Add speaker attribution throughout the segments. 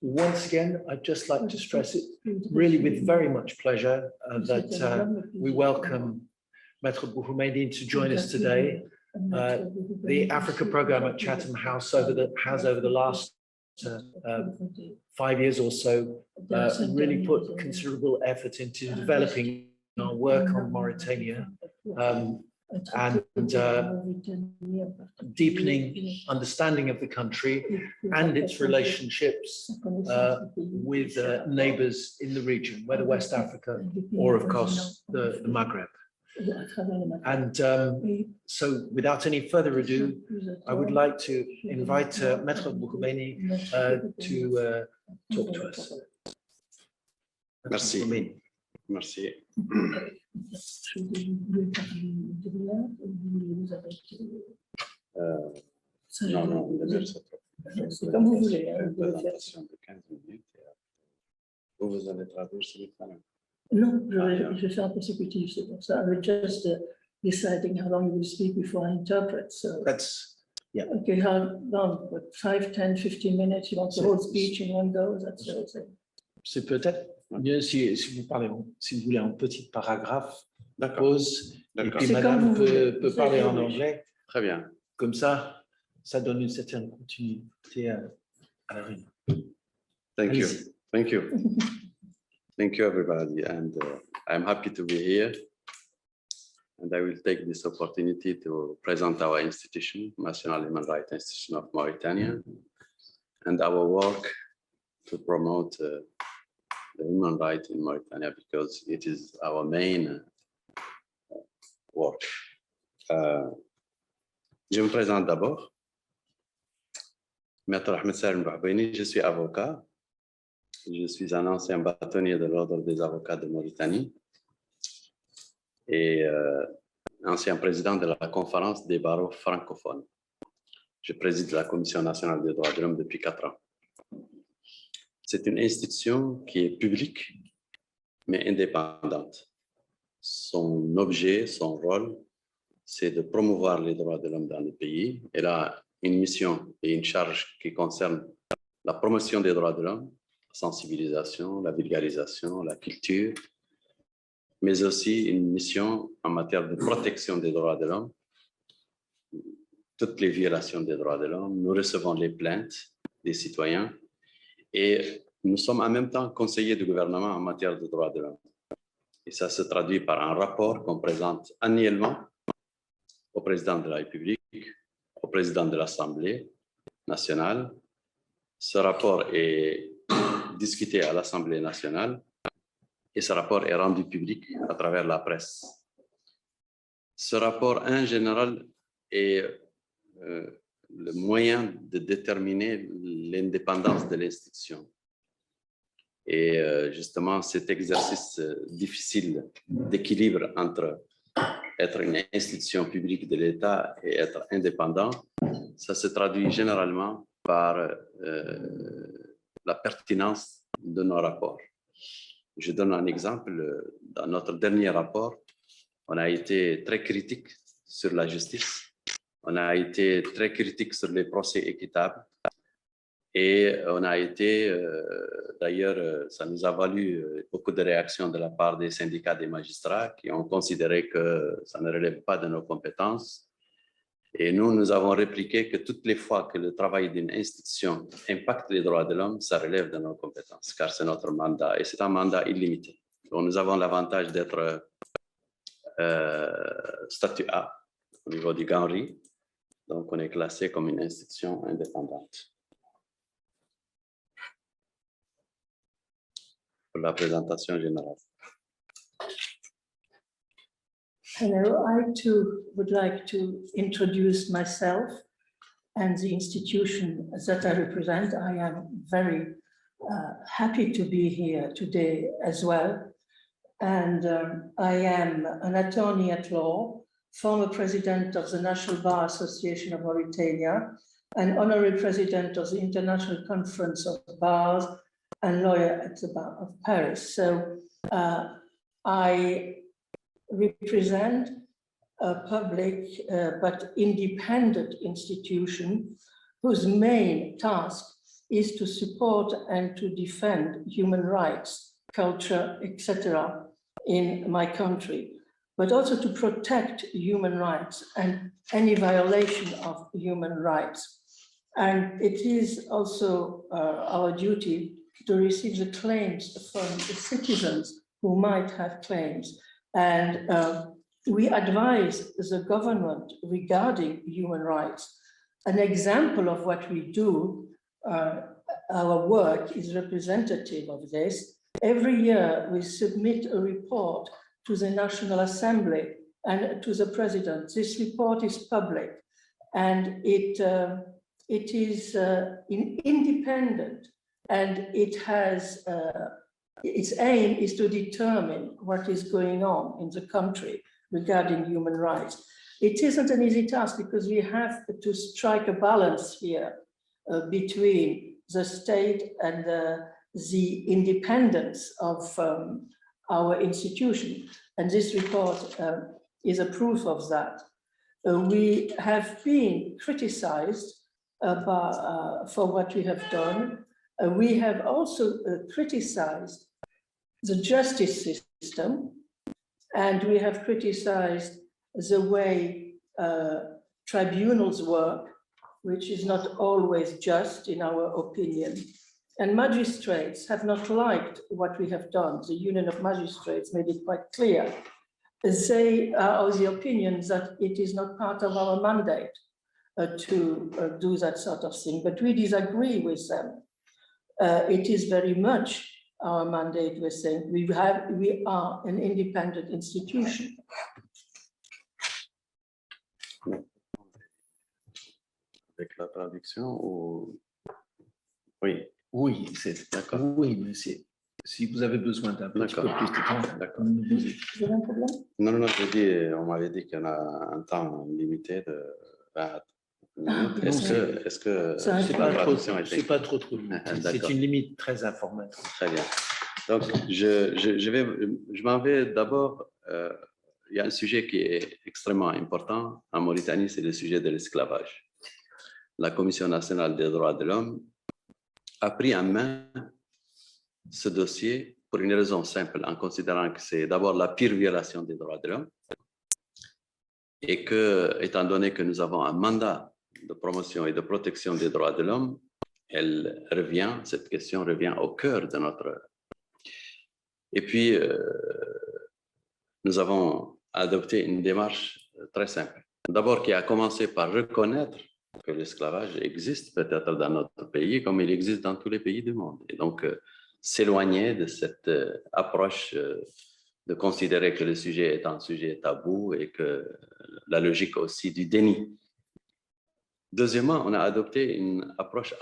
Speaker 1: Once again, I'd just like to stress it really with very much pleasure that we welcome Maître Bouhoumeini to join us today. The Africa program at Chatham House has over the last 5 years or so really put considerable effort into developing our work on Mauritania and deepening understanding of the country and its relationships with neighbors in the region, whether West Africa or, of course, the Maghreb. And so, without any further ado, I would like to invite Maître Bouhoumeini to talk to us.
Speaker 2: Merci. Merci. Non,
Speaker 3: c'est comme vous voulez.
Speaker 2: Vous allez traverser le canal.
Speaker 3: Non, je fais un consécutif, c'est pour ça. I'm just deciding how long you will speak before I interpret. So
Speaker 1: that's, yeah.
Speaker 3: Okay, how long? What, 5, 10, 15 minutes? You want the whole speech in one go? That's what I'm saying.
Speaker 1: C'est peut-être mieux si vous parlez, si vous voulez, en petit paragraphe, pause, et puis madame peut parler en anglais.
Speaker 2: Très bien.
Speaker 1: Comme ça, ça donne une certaine continuité à la réunion.
Speaker 2: Thank you. Thank you. Thank you, everybody. And I'm happy to be here. And I will take this opportunity to present our institution, National Human Rights Institution of Mauritania, and our work to promote the human rights in Mauritania, because it is our main work. Je me présente d'abord. Maître Ahmed Salim Bouhoumeini, je suis avocat. Je suis un ancien bâtonnier de l'Ordre des avocats de Mauritanie et ancien président de la conférence des barreaux francophones. Je préside la Commission nationale des droits de l'homme depuis 4 ans. C'est une institution qui est publique, mais indépendante. Son objet, son rôle, c'est de promouvoir les droits de l'homme dans le pays. Elle a une mission et une charge qui concernent la promotion des droits de l'homme, la sensibilisation, la vulgarisation, la culture, mais aussi une mission en matière de protection des droits de l'homme, toutes les violations des droits de l'homme. Nous recevons les plaintes des citoyens et nous sommes en même temps conseillers du gouvernement en matière de droits de l'homme. Et ça se traduit par un rapport qu'on présente annuellement au président de la République, au président de l'Assemblée nationale. Ce rapport est discuté à l'Assemblée nationale et ce rapport est rendu public à travers la presse. Ce rapport, en général, est le moyen de déterminer l'indépendance de l'institution. Et justement, cet exercice difficile d'équilibre entre être une institution publique de l'État et être indépendant, ça se traduit généralement par la pertinence de nos rapports. Je donne un exemple. Dans notre dernier rapport, on a été très critique sur la justice, on a été très critique sur les procès équitables et on a été, d'ailleurs, ça nous a valu beaucoup de réactions de la part des syndicats des magistrats qui ont considéré que ça ne relève pas de nos compétences. Et nous avons répliqué que toutes les fois que le travail d'une institution impacte les droits de l'homme, ça relève de nos compétences, car c'est notre mandat, et c'est un mandat illimité. Donc, nous avons l'avantage d'être statut A au niveau du GANRI, donc on est classé comme une institution indépendante. Pour la présentation générale.
Speaker 3: Hello, I too would like to introduce myself and the institution that I represent. I am very happy to be here today as well. And I am an attorney at law, former president of the National Bar Association of Mauritania, and honorary president of the International Conference of Bars, and lawyer at the Bar of Paris. So I represent a public but independent institution whose main task is to support and to defend human rights, culture, etc. in my country, but also to protect human rights and any violation of human rights. And it is also our duty to receive the claims from the citizens who might have claims. And we advise the government regarding human rights. An example of what we do, our work is representative of this. Every year we submit a report to the National Assembly and to the President. This report is public and it is independent, and it has its aim is to determine what is going on in the country regarding human rights. It isn't an easy task because we have to strike a balance here between the state and the independence of our institution. And this report is a proof of that. We have been criticized for what we have done. We have also criticized the justice system, and we have criticized the way tribunals work, which is not always just in our opinion. And magistrates have not liked what we have done. The Union of Magistrates made it quite clear. They are of the opinion that it is not part of our mandate to do that sort of thing, but we disagree with them. It is very much our mandate. We're saying we are an independent institution.
Speaker 2: Avec la traduction ou... Oui.
Speaker 1: Oui, c'est d'accord. Oui, mais si vous avez besoin d'un petit peu plus de temps, d'accord.
Speaker 3: Vous avez un problème?
Speaker 2: Non, non, je dis, on m'avait dit qu'on a un temps limité de 20 minutes. Est-ce que
Speaker 1: c'est pas trop limité. C'est une limite très informelle.
Speaker 2: Très bien. Donc, je m'en vais d'abord. Il y a un sujet qui est extrêmement important en Mauritanie, c'est le sujet de l'esclavage. La Commission nationale des droits de l'homme a pris en main ce dossier pour une raison simple, en considérant que c'est d'abord la pire violation des droits de l'homme et que, étant donné que nous avons un mandat de promotion et de protection des droits de l'homme, cette question revient au cœur de notre... Et puis, nous avons adopté une démarche très simple. D'abord, qui a commencé par reconnaître que l'esclavage existe peut-être dans notre pays comme il existe dans tous les pays du monde. Et donc, s'éloigner de cette approche de considérer que le sujet est un sujet tabou et que la logique aussi du déni. Deuxièmement, on a adopté une approche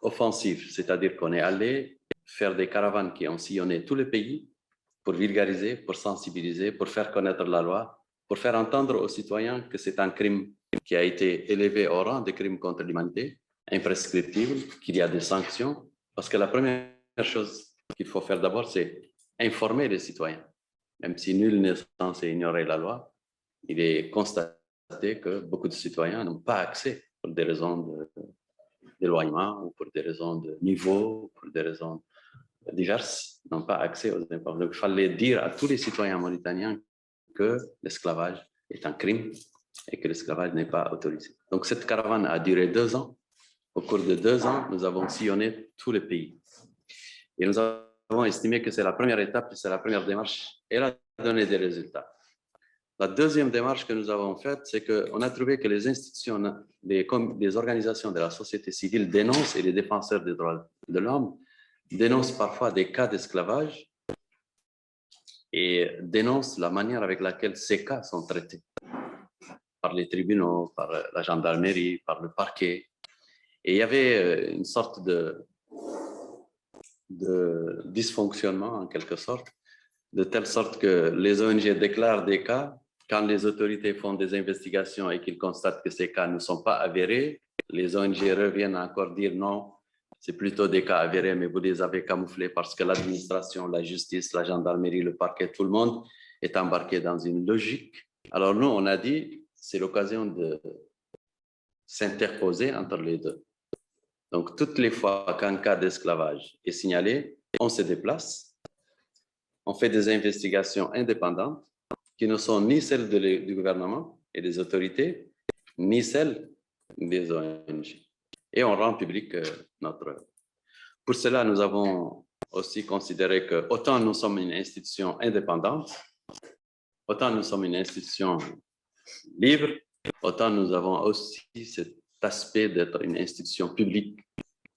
Speaker 2: offensive, c'est-à-dire qu'on est allé faire des caravanes qui ont sillonné tous les pays pour vulgariser, pour sensibiliser, pour faire connaître la loi, pour faire entendre aux citoyens que c'est un crime qui a été élevé au rang de crime contre l'humanité, imprescriptible, qu'il y a des sanctions, parce que la première chose qu'il faut faire d'abord, c'est informer les citoyens. Même si nul n'est censé ignorer la loi, il est constaté que beaucoup de citoyens n'ont pas accès pour des raisons d'éloignement ou pour des raisons de niveau, pour des raisons diverses, n'ont pas accès aux informations. Donc, il fallait dire à tous les citoyens mauritaniens que l'esclavage est un crime et que l'esclavage n'est pas autorisé. Donc, cette caravane a duré 2 ans. Au cours de 2 ans, nous avons sillonné tous les pays. Et nous avons estimé que c'est la première étape, c'est la première démarche, et elle a donné des résultats. La deuxième démarche que nous avons faite, c'est qu'on a trouvé que les institutions, les organisations de la société civile dénoncent, et les défenseurs des droits de l'homme dénoncent parfois des cas d'esclavage et dénoncent la manière avec laquelle ces cas sont traités par les tribunaux, par la gendarmerie, par le parquet. Et il y avait une sorte de dysfonctionnement, en quelque sorte, de telle sorte que les ONG déclarent des cas. Quand les autorités font des investigations et qu'ils constatent que ces cas ne sont pas avérés, les ONG reviennent encore dire non, c'est plutôt des cas avérés, mais vous les avez camouflés parce que l'administration, la justice, la gendarmerie, le parquet, tout le monde est embarqué dans une logique. Alors nous, on a dit, c'est l'occasion de s'interposer entre les deux. Donc, toutes les fois qu'un cas d'esclavage est signalé, on se déplace, on fait des investigations indépendantes qui ne sont ni celles du gouvernement et des autorités, ni celles des ONG. Et on rend public notre œuvre. Pour cela, nous avons aussi considéré que autant nous sommes une institution indépendante, autant nous sommes une institution libre, autant nous avons aussi cet aspect d'être une institution publique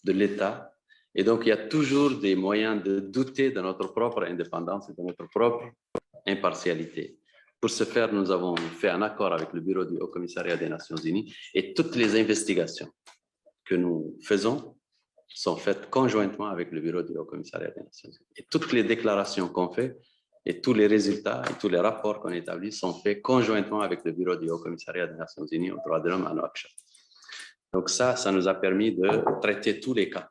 Speaker 2: de l'État. Et donc, il y a toujours des moyens de douter de notre propre indépendance et de notre propre impartialité. Pour ce faire, nous avons fait un accord avec le bureau du Haut-Commissariat des Nations Unies et toutes les investigations que nous faisons sont faites conjointement avec le bureau du Haut-Commissariat des Nations Unies. Et toutes les déclarations qu'on fait et tous les résultats et tous les rapports qu'on établit sont faits conjointement avec le bureau du Haut-Commissariat des Nations Unies aux droits de l'homme à Nouakchott. Donc ça nous a permis de traiter tous les cas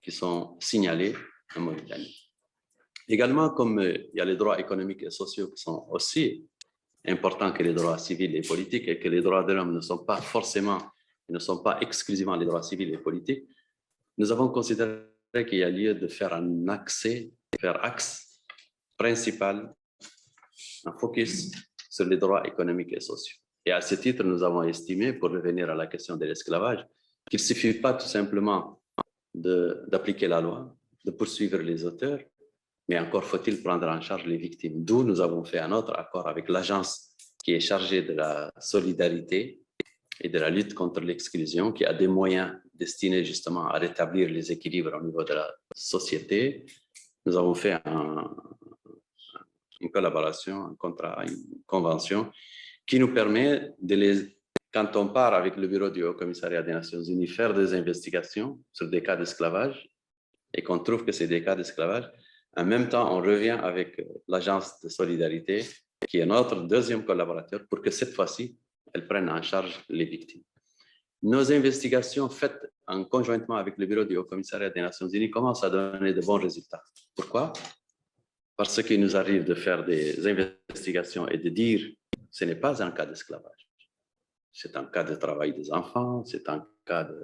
Speaker 2: qui sont signalés en Mauritanie. Également, comme il y a les droits économiques et sociaux qui sont aussi importants que les droits civils et politiques et que les droits de l'homme ne sont pas forcément, ne sont pas exclusivement les droits civils et politiques, nous avons considéré qu'il y a lieu de faire un axe principal, un focus sur les droits économiques et sociaux. Et à ce titre, nous avons estimé, pour revenir à la question de l'esclavage, qu'il ne suffit pas tout simplement d'appliquer la loi, de poursuivre les auteurs, mais encore faut-il prendre en charge les victimes. D'où nous avons fait un autre accord avec l'agence qui est chargée de la solidarité et de la lutte contre l'exclusion, qui a des moyens destinés justement à rétablir les équilibres au niveau de la société. Nous avons fait une collaboration, un contrat, une convention qui nous permet quand on part avec le bureau du Haut-Commissariat des Nations Unies, faire des investigations sur des cas d'esclavage et qu'on trouve que c'est des cas d'esclavage. En même temps, on revient avec l'agence de solidarité, qui est notre deuxième collaborateur, pour que cette fois-ci, elle prenne en charge les victimes. Nos investigations faites conjointement avec le bureau du Haut-Commissariat des Nations Unies commencent à donner de bons résultats. Pourquoi? Parce qu'il nous arrive de faire des investigations et de dire que ce n'est pas un cas d'esclavage. C'est un cas de travail des enfants, c'est un cas de...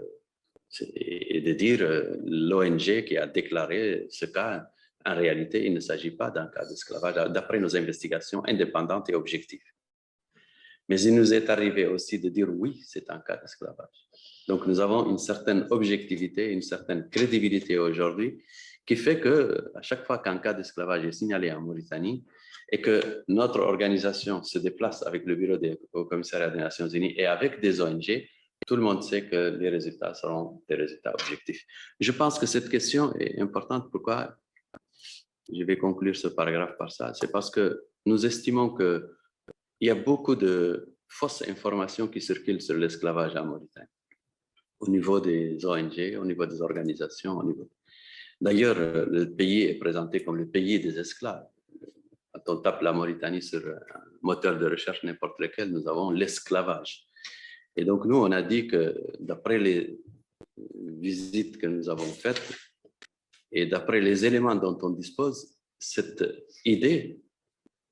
Speaker 2: Et de dire l'ONG qui a déclaré ce cas, en réalité, il ne s'agit pas d'un cas d'esclavage, d'après nos investigations indépendantes et objectives. Mais il nous est arrivé aussi de dire oui, c'est un cas d'esclavage. Donc nous avons une certaine objectivité, une certaine crédibilité aujourd'hui qui fait qu'à chaque fois qu'un cas d'esclavage est signalé en Mauritanie et que notre organisation se déplace avec le bureau au commissariat des Nations Unies et avec des ONG, tout le monde sait que les résultats seront des résultats objectifs. Je pense que cette question est importante. Pourquoi? Je vais conclure ce paragraphe par ça. C'est parce que nous estimons qu'il y a beaucoup de fausses informations qui circulent sur l'esclavage en Mauritanie, au niveau des ONG, au niveau des organisations. D'ailleurs, le pays est présenté comme le pays des esclaves. Quand on tape la Mauritanie sur un moteur de recherche n'importe lequel, nous avons l'esclavage. Et donc, nous, on a dit que d'après les visites que nous avons faites et d'après les éléments dont on dispose, cette idée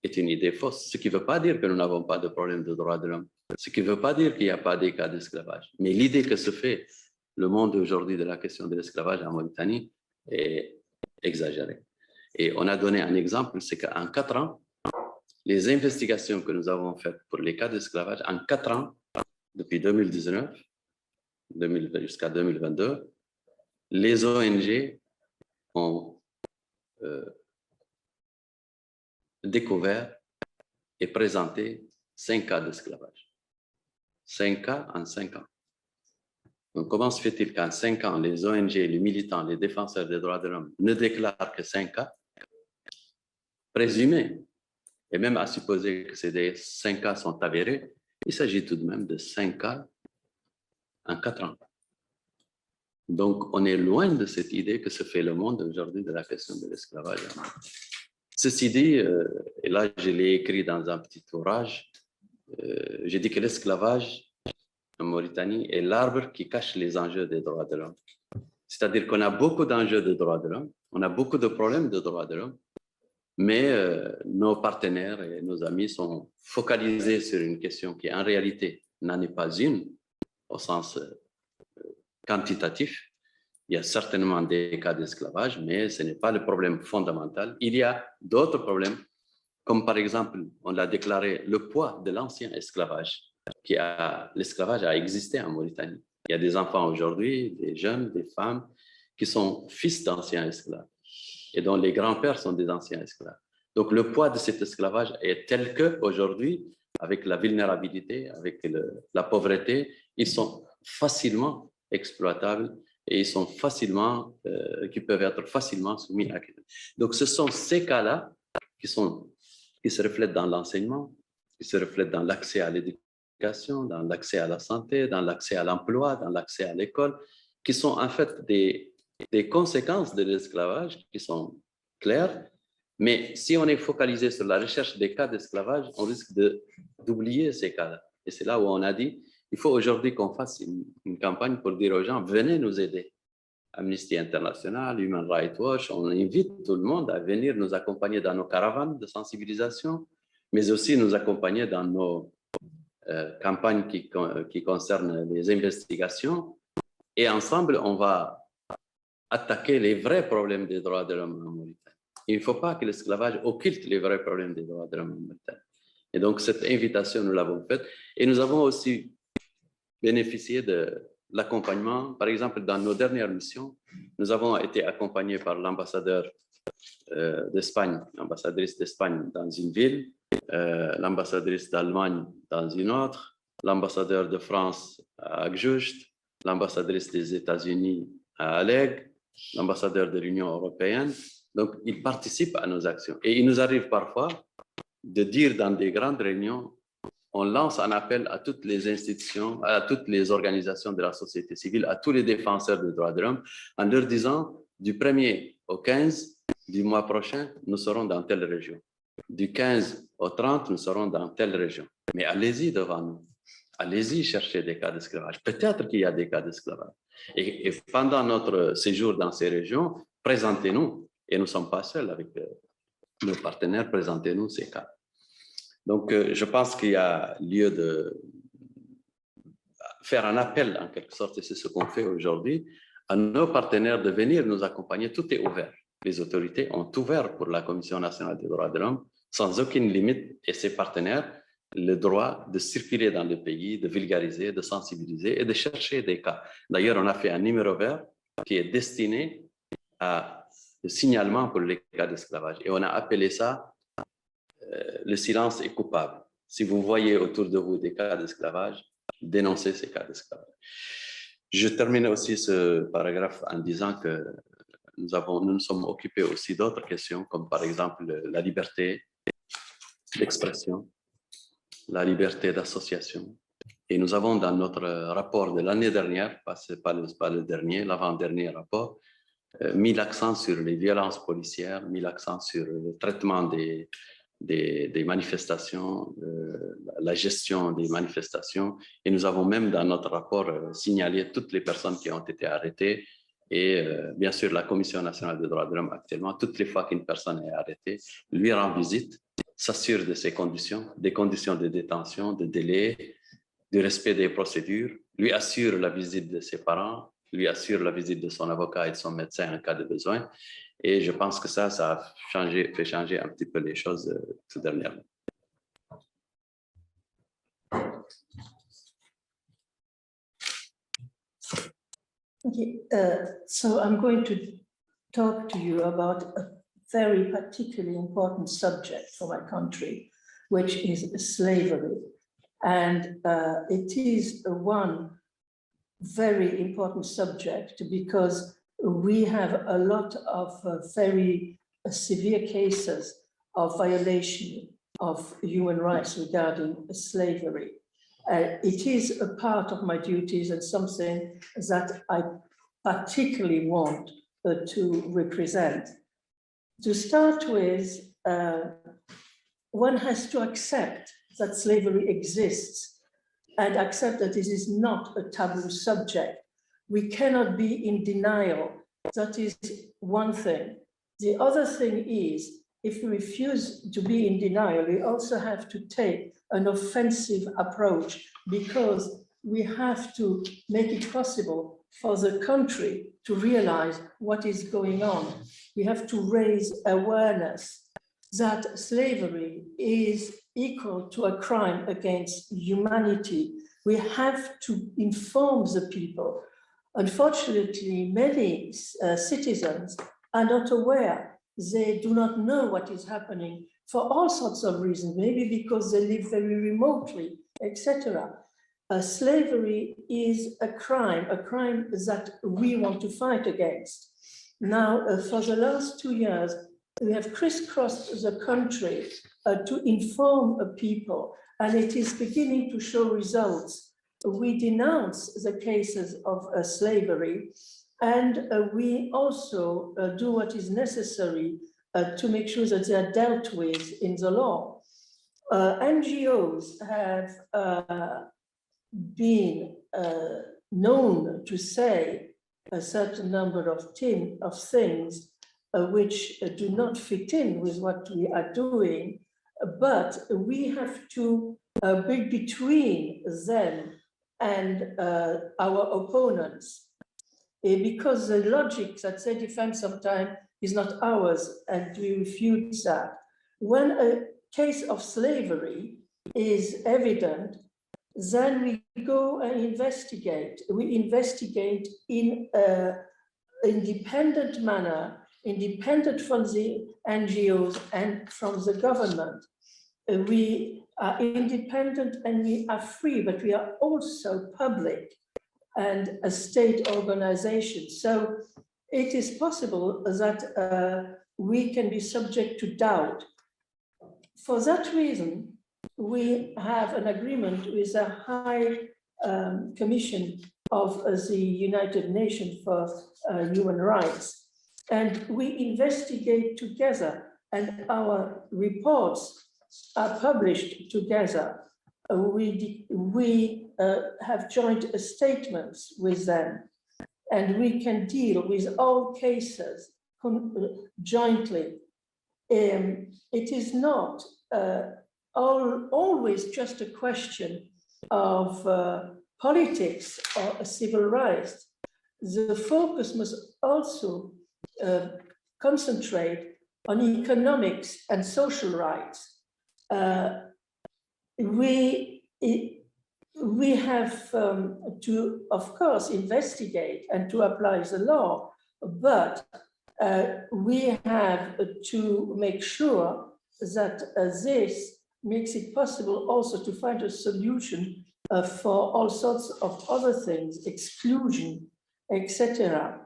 Speaker 2: est une idée fausse. Ce qui ne veut pas dire que nous n'avons pas de problème de droits de l'homme. Ce qui ne veut pas dire qu'il n'y a pas des cas d'esclavage. Mais l'idée que se fait le monde aujourd'hui de la question de l'esclavage en Mauritanie est exagérée. Et on a donné un exemple, c'est qu'en 4 ans, les investigations que nous avons faites pour les cas d'esclavage, en 4 ans, depuis 2019 jusqu'à 2022, les ONG ont découvert et présenté 5 cas d'esclavage. 5 cas en 5 ans. Donc, comment se fait-il qu'en 5 ans, les ONG, les militants, les défenseurs des droits de l'homme ne déclarent que 5 cas présumés, et même à supposer que ces 5 cas sont avérés, il s'agit tout de même de 5 cas en 4 ans. Donc, on est loin de cette idée que se fait le monde aujourd'hui de la question de l'esclavage. Ceci dit, et là je l'ai écrit dans un petit ouvrage, j'ai dit que l'esclavage en Mauritanie est l'arbre qui cache les enjeux des droits de l'homme. C'est-à-dire qu'on a beaucoup d'enjeux de droits de l'homme, on a beaucoup de problèmes de droits de l'homme, mais nos partenaires et nos amis sont focalisés sur une question qui en réalité n'en est pas une, au sens quantitatif, Il y a certainement des cas d'esclavage, mais ce n'est pas le problème fondamental. Il y a d'autres problèmes, comme par exemple, on l'a déclaré, le poids de l'ancien esclavage. L'esclavage a existé en Mauritanie. Il y a des enfants aujourd'hui, des jeunes, des femmes, qui sont fils d'anciens esclaves et dont les grands-pères sont des anciens esclaves. Donc, le poids de cet esclavage est tel qu'aujourd'hui, avec la vulnérabilité, avec la pauvreté, ils sont facilement exploitables et ils sont qui peuvent être facilement soumis à... Donc, ce sont ces cas-là qui se reflètent dans l'enseignement, qui se reflètent dans l'accès à l'éducation, dans l'accès à la santé, dans l'accès à l'emploi, dans l'accès à l'école, qui sont en fait des conséquences de l'esclavage qui sont claires. Mais si on est focalisé sur la recherche des cas d'esclavage, on risque d'oublier ces cas-là. Et c'est là où on a dit, il faut aujourd'hui qu'on fasse une campagne pour dire aux gens, venez nous aider. Amnesty International, Human Rights Watch, on invite tout le monde à venir nous accompagner dans nos caravanes de sensibilisation, mais aussi nous accompagner dans nos campagnes qui concernent les investigations. Et ensemble, on va attaquer les vrais problèmes des droits de l'homme en Mauritanie. Il ne faut pas que l'esclavage occulte les vrais problèmes des droits de l'homme en Mauritanie. Et donc, cette invitation, nous l'avons faite. Et nous avons aussi bénéficié de l'accompagnement. Par exemple, dans nos dernières missions, nous avons été accompagnés par l'ambassadeur d'Espagne, l'ambassadrice d'Espagne dans une ville, l'ambassadrice d'Allemagne dans une autre, l'ambassadeur de France à Agjucht, l'ambassadrice des États-Unis à Alleg, l'ambassadeur de l'Union européenne. Donc, ils participent à nos actions. Et il nous arrive parfois de dire dans des grandes réunions, on lance un appel à toutes les institutions, à toutes les organisations de la société civile, à tous les défenseurs des droits de l'homme, en leur disant, du 1er au 15 du mois prochain, nous serons dans telle région. Du 15 au 30, nous serons dans telle région. Mais allez-y devant nous. Allez-y chercher des cas d'esclavage. Peut-être qu'il y a des cas d'esclavage. Et pendant notre séjour dans ces régions, présentez-nous. Et nous ne sommes pas seuls avec nos partenaires, présentez-nous ces cas. Donc, je pense qu'il y a lieu de faire un appel, en quelque sorte, et c'est ce qu'on fait aujourd'hui, à nos partenaires de venir nous accompagner. Tout est ouvert. Les autorités ont ouvert pour la Commission nationale des droits de l'homme, sans aucune limite, et ses partenaires, le droit de circuler dans le pays, de vulgariser, de sensibiliser et de chercher des cas. D'ailleurs, on a fait un numéro vert qui est destiné à le signalement pour les cas d'esclavage. Et on a appelé ça le silence est coupable. Si vous voyez autour de vous des cas d'esclavage, dénoncez ces cas d'esclavage. Je termine aussi ce paragraphe en disant que nous nous sommes occupés aussi d'autres questions, comme par exemple la liberté d'expression, la liberté d'association. Et nous avons dans notre rapport de l'année dernière, pas le dernier, l'avant-dernier rapport, mis l'accent sur les violences policières, mis l'accent sur le traitement des manifestations, la gestion des manifestations. Et nous avons même dans notre rapport signalé toutes les personnes qui ont été arrêtées. Et bien sûr, la Commission nationale des droits de l'homme actuellement, toutes les fois qu'une personne est arrêtée, lui rend visite, s'assure de ses conditions, des conditions de détention, de délai, du respect des procédures, lui assure la visite de ses parents, lui assure la visite de son avocat et de son médecin en cas de besoin. Et je pense que ça a fait changer un petit peu les choses tout dernièrement.
Speaker 3: Okay, so I'm going to talk to you about a very particularly important subject for my country, which is slavery. And it is one very important subject because we have a lot of very severe cases of violation of human rights regarding slavery. It is a part of my duties and something that I particularly want to represent. To start with, one has to accept that slavery exists and accept that this is not a taboo subject. We cannot be in denial. That is one thing. The other thing is, if we refuse to be in denial, we also have to take an offensive approach because we have to make it possible for the country to realize what is going on. We have to raise awareness that slavery is equal to a crime against humanity. We have to inform the people. Unfortunately, many citizens are not aware. They do not know what is happening for all sorts of reasons, maybe because they live very remotely, etc. Slavery is a crime that we want to fight against. Now, for the last 2 years, we have crisscrossed the country to inform people, and it is beginning to show results. We denounce the cases of slavery, and we also do what is necessary to make sure that they are dealt with in the law. NGOs have been known to say a certain number of things which do not fit in with what we are doing, but we have to be between them and our opponents, because the logic that they defend sometimes is not ours, and we refute that. When a case of slavery is evident, then we go and investigate. We investigate in an independent manner, independent from the NGOs and from the government. We are independent and we are free, but we are also public and a state organization. So it is possible that we can be subject to doubt. For that reason, we have an agreement with the High Commission of the United Nations for Human Rights, and we investigate together, and our reports are published together. We have joint statements with them, and we can deal with all cases jointly. It is not always just a question of politics or civil rights. The focus must also concentrate on economics and social rights. We have to, of course, investigate and to apply the law, but we have to make sure that this makes it possible also to find a solution for all sorts of other things, exclusion, etc.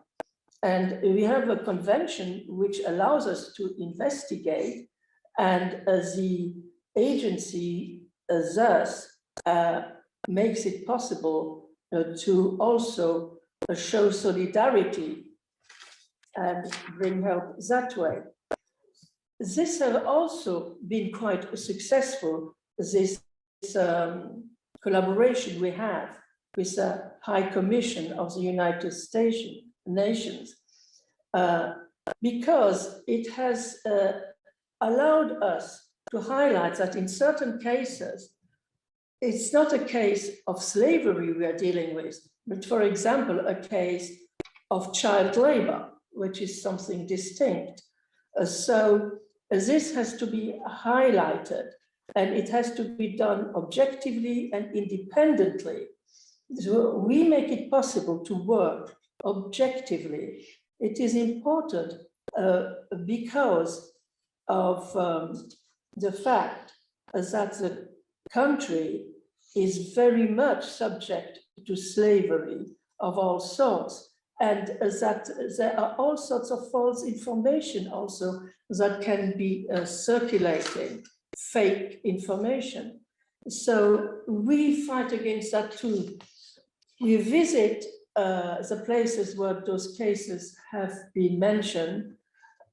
Speaker 3: And we have a convention which allows us to investigate, and the agency thus makes it possible to also show solidarity and bring help that way. This has also been quite successful, this collaboration we have with the High Commission of the United Nations, because it has allowed us to highlight that in certain cases, it's not a case of slavery we are dealing with, but for example, a case of child labor, which is something distinct. So this has to be highlighted, and it has to be done objectively and independently. So we make it possible to work objectively. It is important because of the fact that the country is very much subject to slavery of all sorts, and that there are all sorts of false information also that can be circulating, fake information. So we fight against that too. We visit the places where those cases have been mentioned,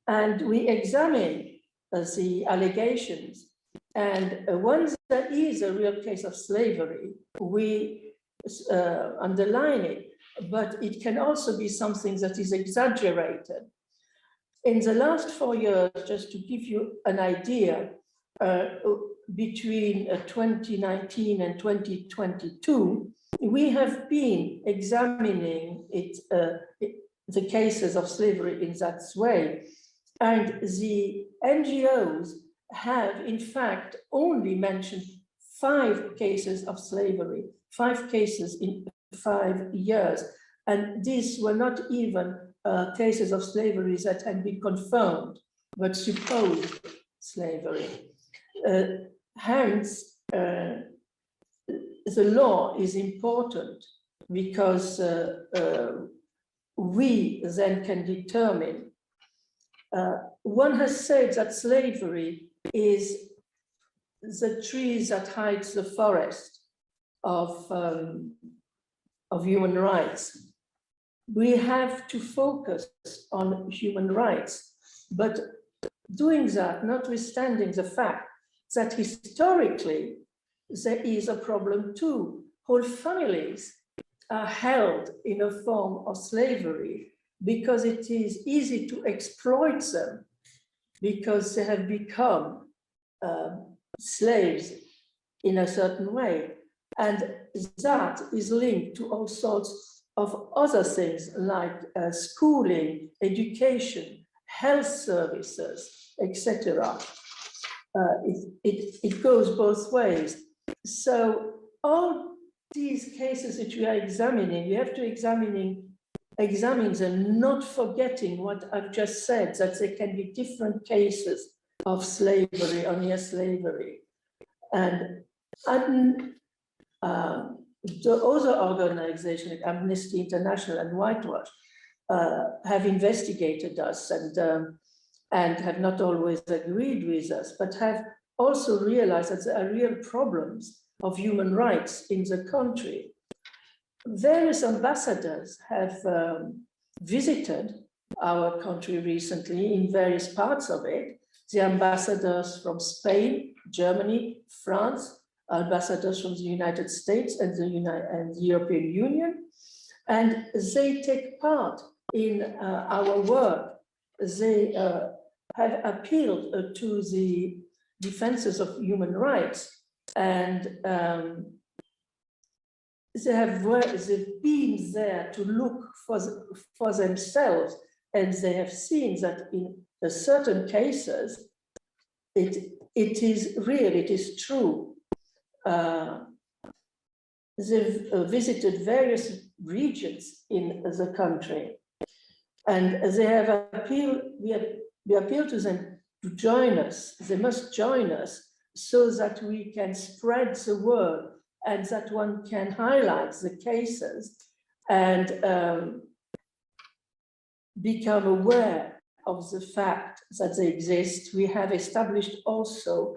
Speaker 3: and we examine the allegations. And once there is a real case of slavery, we underline it, but it can also be something that is exaggerated. In the last 4 years, just to give you an idea, between 2019 and 2022, we have been examining the cases of slavery in that way. And the NGOs have, in fact, only mentioned 5 cases of slavery, 5 cases in 5 years. And these were not even cases of slavery that had been confirmed, but supposed slavery. Hence, the law is important because we then can determine. One has said that slavery is the tree that hides the forest of human rights. We have to focus on human rights, but doing that, notwithstanding the fact that historically there is a problem too. Whole families are held in a form of slavery because it is easy to exploit them, because they have become slaves in a certain way. And that is linked to all sorts of other things like schooling, education, health services, etc. It goes both ways. So all these cases that you are examining, you have to examine them, not forgetting what I've just said, that there can be different cases of slavery or near slavery. And the other organizations, like Amnesty International and Whitewash, have investigated us and have not always agreed with us, but have also realized that there are real problems of human rights in the country. Various ambassadors have visited our country recently in various parts of it. The ambassadors from Spain, Germany, France, ambassadors from the United States and the European Union, and they take part in our work. They have appealed to the defenses of human rights, and they've been there to look for themselves, and they have seen that in certain cases, it is real, it is true. They've visited various regions in the country, and they have appealed, we appeal to them to join us. They must join us so that we can spread the word and that one can highlight the cases and become aware of the fact that they exist. We have established also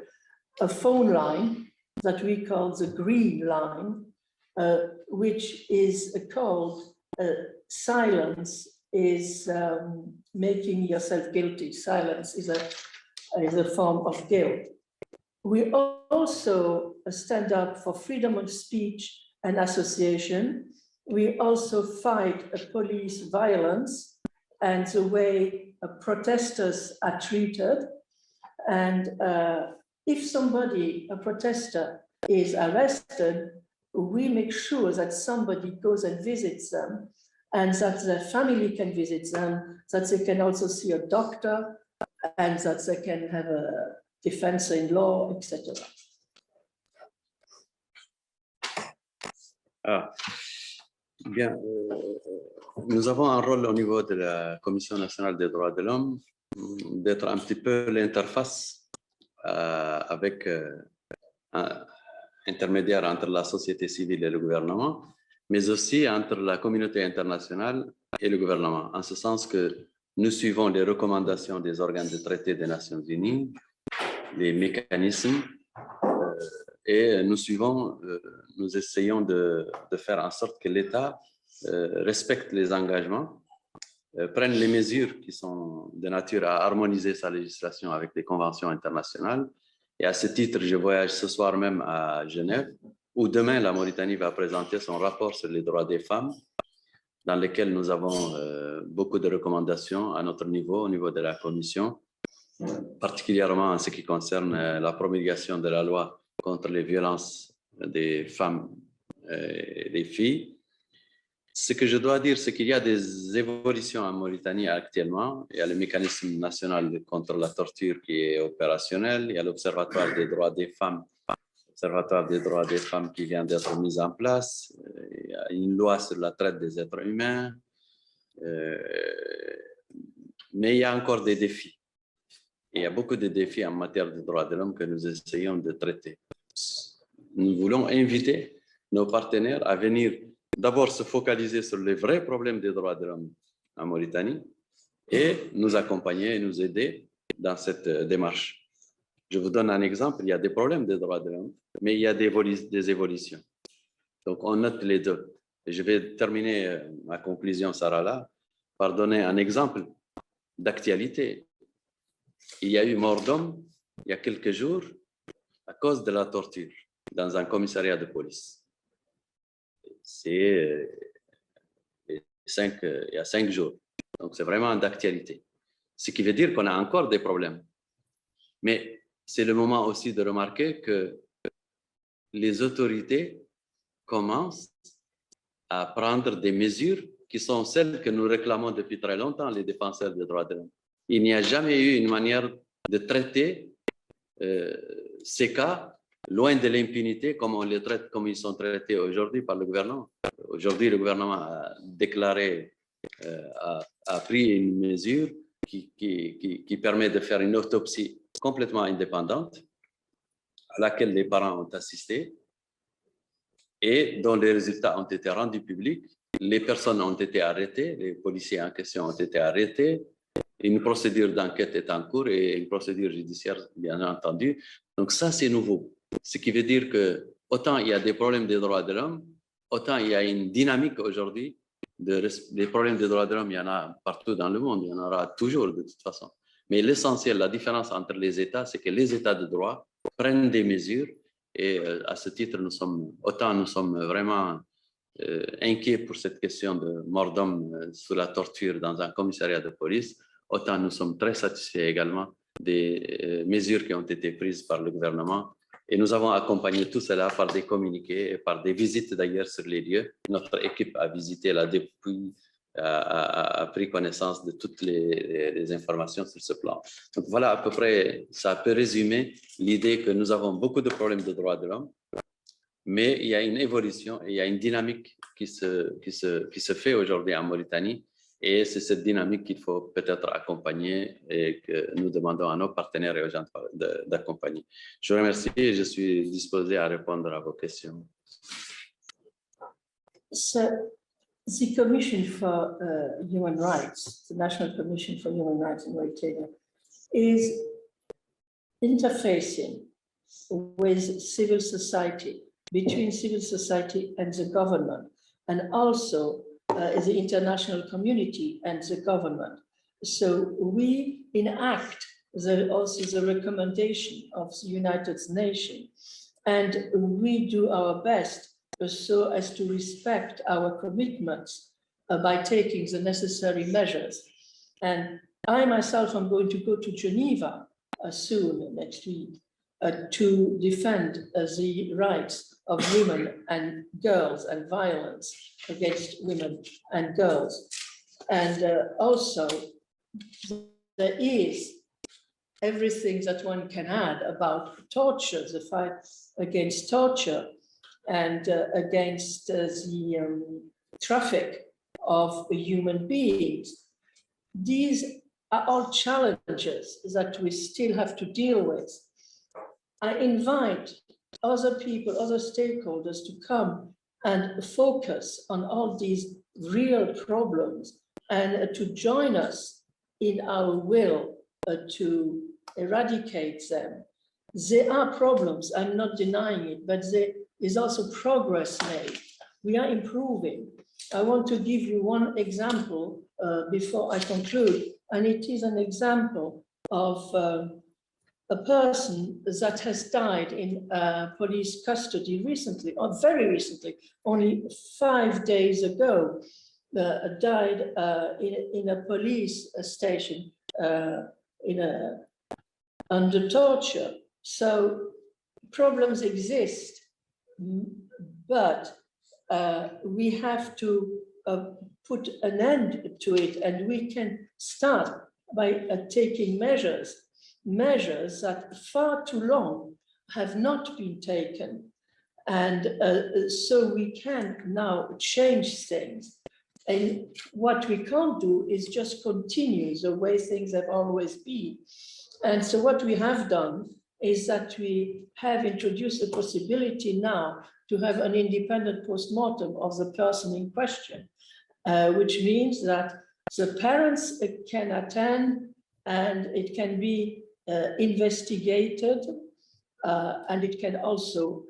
Speaker 3: a phone line that we call the Green Line, which is called silence is making yourself guilty. Silence is a form of guilt. We also stand up for freedom of speech and association. We also fight police violence and the way protesters are treated. And if somebody, a protester, is arrested, we make sure that somebody goes and visits them and that their family can visit them, that they can also see a doctor and that they can have a defense in law, etc.
Speaker 2: Bien, nous avons un rôle au niveau de la Commission nationale des droits de l'homme d'être un petit peu l'interface avec un intermédiaire entre la société civile et le gouvernement, mais aussi entre la communauté internationale et le gouvernement, en ce sens que nous suivons les recommandations des organes de traité des Nations Unies, les mécanismes, et nous essayons de faire en sorte que l'État respecte les engagements, prenne les mesures qui sont de nature à harmoniser sa législation avec les conventions internationales. Et à ce titre, je voyage ce soir même à Genève, où demain la Mauritanie va présenter son rapport sur les droits des femmes, dans lequel nous avons beaucoup de recommandations à notre niveau, au niveau de la Commission, particulièrement en ce qui concerne la promulgation de la loi contre les violences des femmes et des filles, Ce que je dois dire, c'est qu'il y a des évolutions en Mauritanie actuellement. Il y a le mécanisme national contre la torture qui est opérationnel. Il y a l'Observatoire des droits des femmes, qui vient d'être mis en place. Il y a une loi sur la traite des êtres humains. Mais il y a encore des défis. Il y a beaucoup de défis en matière de droits de l'homme que nous essayons de traiter. Nous voulons inviter nos partenaires à venir d'abord se focaliser sur les vrais problèmes des droits de l'homme en Mauritanie et nous accompagner et nous aider dans cette démarche. Je vous donne un exemple, il y a des problèmes des droits de l'homme, mais il y a des évolutions. Donc, on note les deux. Et je vais terminer ma conclusion, Sarah, par donner un exemple d'actualité. Il y a eu mort d'homme il y a quelques jours à cause de la torture dans un commissariat de police. C'est il y a 5 jours. Donc, c'est vraiment d'actualité. Ce qui veut dire qu'on a encore des problèmes. Mais c'est le moment aussi de remarquer que les autorités commencent à prendre des mesures qui sont celles que nous réclamons depuis très longtemps, les défenseurs des droits de l'homme. Il n'y a jamais eu une manière de traiter ces cas loin de l'impunité, comme on les traite, comme ils sont traités aujourd'hui par le gouvernement. Aujourd'hui, le gouvernement a déclaré, a pris une mesure qui permet de faire une autopsie complètement indépendante, à laquelle les parents ont assisté et dont les résultats ont été rendus publics. Les personnes ont été arrêtées, les policiers en question ont été arrêtés. Une procédure d'enquête est en cours et une procédure judiciaire, bien entendu. Donc ça, c'est nouveau. Ce qui veut dire que autant il y a des problèmes des droits de l'homme, autant il y a une dynamique aujourd'hui. Des problèmes des droits de l'homme, il y en a partout dans le monde, il y en aura toujours de toute façon. Mais l'essentiel, la différence entre les États, c'est que les États de droit prennent des mesures et à ce titre, nous sommes vraiment inquiets pour cette question de mort d'homme sous la torture dans un commissariat de police. Autant nous sommes très satisfaits également des mesures qui ont été prises par le gouvernement. Et nous avons accompagné tout cela par des communiqués et par des visites d'ailleurs sur les lieux. Notre équipe a visité là depuis, a pris connaissance de toutes les informations sur ce plan. Donc voilà à peu près, ça peut résumer l'idée que nous avons beaucoup de problèmes de droits de l'homme, mais il y a une évolution et il y a une dynamique qui se fait aujourd'hui en Mauritanie. Et c'est cette dynamique qu'il faut peut-être accompagner et que nous demandons à nos partenaires et aux gens d'accompagner. Je vous remercie et je suis disposé à répondre à vos questions.
Speaker 3: So, the Commission for Human Rights, the National Commission for Human Rights in Mauritania, is interfacing with civil society, between civil society and the government, and also the international community and the government. So we enact also the recommendation of the United Nations, and we do our best so as to respect our commitments by taking the necessary measures. And I myself am going to go to Geneva soon, next week, to defend the rights of women and girls and violence against women and girls. And also, there is everything that one can add about torture, the fight against torture and against the traffic of human beings. These are all challenges that we still have to deal with. I invite other people, other stakeholders to come and focus on all these real problems and to join us in our will to eradicate them. There are problems, I'm not denying it, but there is also progress made. We are improving. I want to give you one example before I conclude, and it is an example of a person that has died in police custody recently, or very recently, only 5 days ago, died in a police station under torture. So problems exist, but we have to put an end to it, and we can start by taking measures that far too long have not been taken. And so we can now change things. And what we can't do is just continue the way things have always been. And so what we have done is that we have introduced the possibility now to have an independent postmortem of the person in question, which means that the parents can attend and it can be investigated, and it can also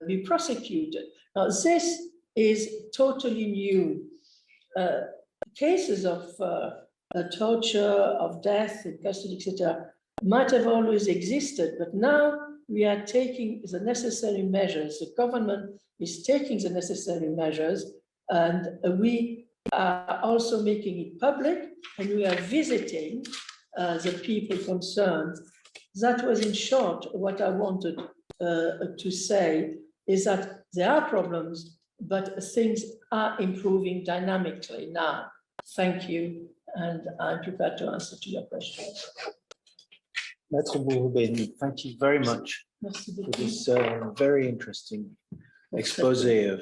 Speaker 3: be prosecuted. Now, this is totally new. Cases of torture, of death in custody, etc., might have always existed, but now we are taking the necessary measures. The government is taking the necessary measures, and we are also making it public, and we are visiting the people concerned. That was, in short, what I wanted to say, is that there are problems, but things are improving dynamically now. Thank you, and I'm prepared to answer to your questions.
Speaker 1: Maître Bouhoubedi, thank you very much for this very interesting expose of